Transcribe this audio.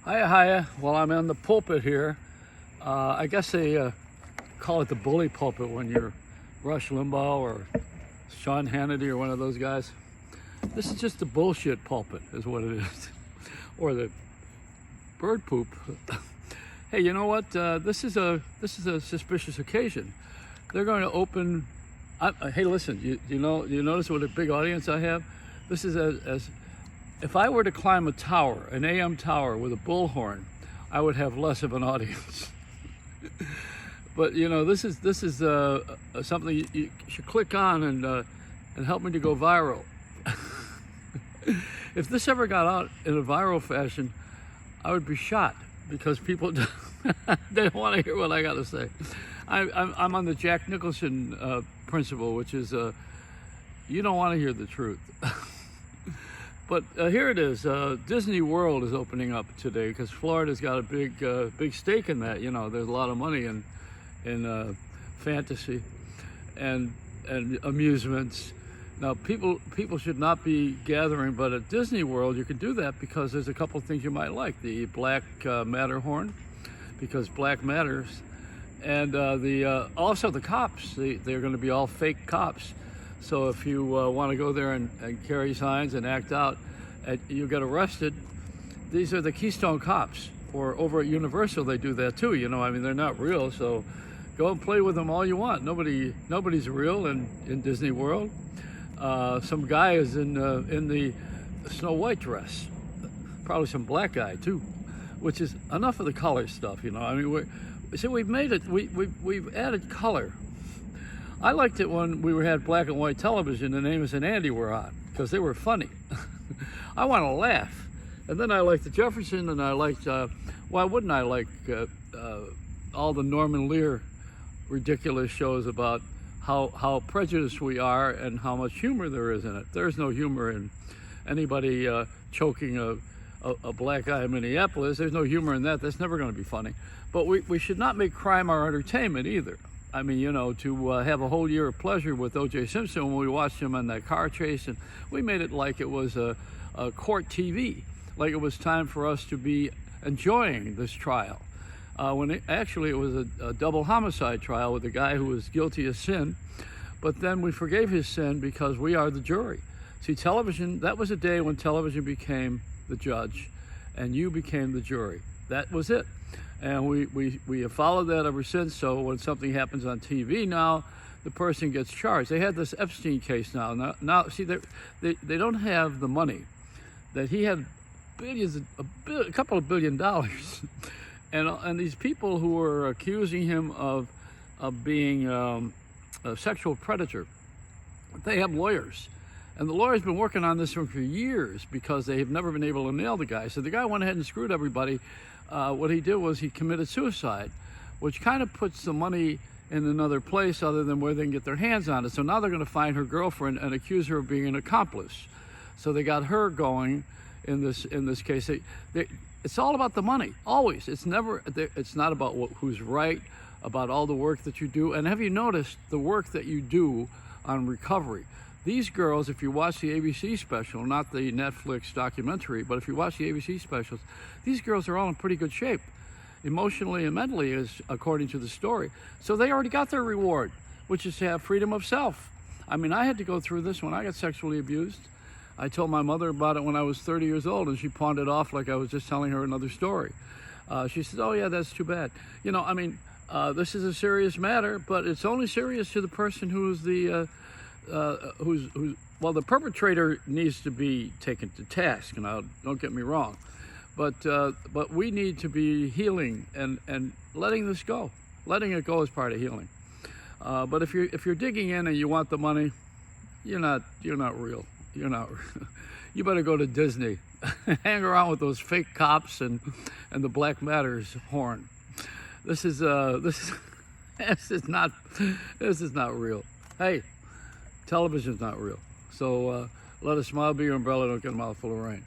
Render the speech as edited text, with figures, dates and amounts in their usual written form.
Hiya, hiya. Well, I'm on the pulpit here. I guess they call it the bully pulpit when you're Rush Limbaugh or Sean Hannity or one of those guys. This is just the bullshit pulpit is what it is. Or the bird poop. Hey, you know what? This is a suspicious occasion. They're going to open. Hey, listen. You notice what a big audience I have? This is as if I were to climb a tower, an AM tower with a bullhorn, I would have less of an audience. But this is something you should click on and help me to go viral. If this ever got out in a viral fashion, I would be shot because people they don't want to hear what I got to say. I'm on the Jack Nicholson principle, which is you don't want to hear the truth. But here it is. Disney World is opening up today because Florida's got a big stake in that. There's a lot of money in fantasy and amusements. Now, people should not be gathering, but at Disney World you can do that because there's a couple of things you might like. The Black Matterhorn, because black matters, and also the cops. They're going to be all fake cops. So if you want to go there and carry signs and act out, and you get arrested, these are the Keystone Cops. Or over at Universal, they do that too. They're not real, so go and play with them all you want. Nobody's real in Disney World. Some guy is in the Snow White dress, probably some black guy too, which is enough of the color stuff. We've made it. We've added color. I liked it when we had black and white television and Amos and Andy were on because they were funny. I want to laugh. And then I liked the Jefferson, and I liked, why wouldn't I like all the Norman Lear ridiculous shows about how prejudiced we are and how much humor there is in it. There's no humor in anybody choking a black guy in Minneapolis. There's no humor in that. That's never going to be funny. But we should not make crime our entertainment either. To have a whole year of pleasure with O.J. Simpson when we watched him on that car chase, and we made it like it was a court TV, like it was time for us to be enjoying this trial. When it was a double homicide trial with a guy who was guilty of sin, but then we forgave his sin because we are the jury. See, television, that was a day when television became the judge and you became the jury. That was it. And we have followed that ever since. So when something happens on TV now, the person gets charged. They had this Epstein case now. Now see, they don't have the money that he had. A couple of $1 billion, and these people who are accusing him of being a sexual predator, they have lawyers. And the lawyer's been working on this for years because they have never been able to nail the guy. So the guy went ahead and screwed everybody. What he did was he committed suicide, which kind of puts the money in another place other than where they can get their hands on it. So now they're going to find her girlfriend and accuse her of being an accomplice. So they got her going in this case. It's all about the money, always. It's not about who's right, about all the work that you do. And have you noticed the work that you do on recovery? These girls, if you watch the ABC special, not the Netflix documentary, but if you watch the ABC specials, these girls are all in pretty good shape, emotionally and mentally, as according to the story. So they already got their reward, which is to have freedom of self. I had to go through this when I got sexually abused. I told my mother about it when I was 30 years old, and she pawned it off like I was just telling her another story. She said, "Oh yeah, that's too bad." This is a serious matter, but it's only serious to the person who's the the perpetrator needs to be taken to task. Don't get me wrong, but we need to be healing and letting this go. Letting it go is part of healing. But if you're digging in and you want the money, you're not real. You're not. You better go to Disney, hang around with those fake cops and the Black Matters horn. This is not real. Hey. Television's not real. So let a smile be your umbrella, don't get a mouthful of rain.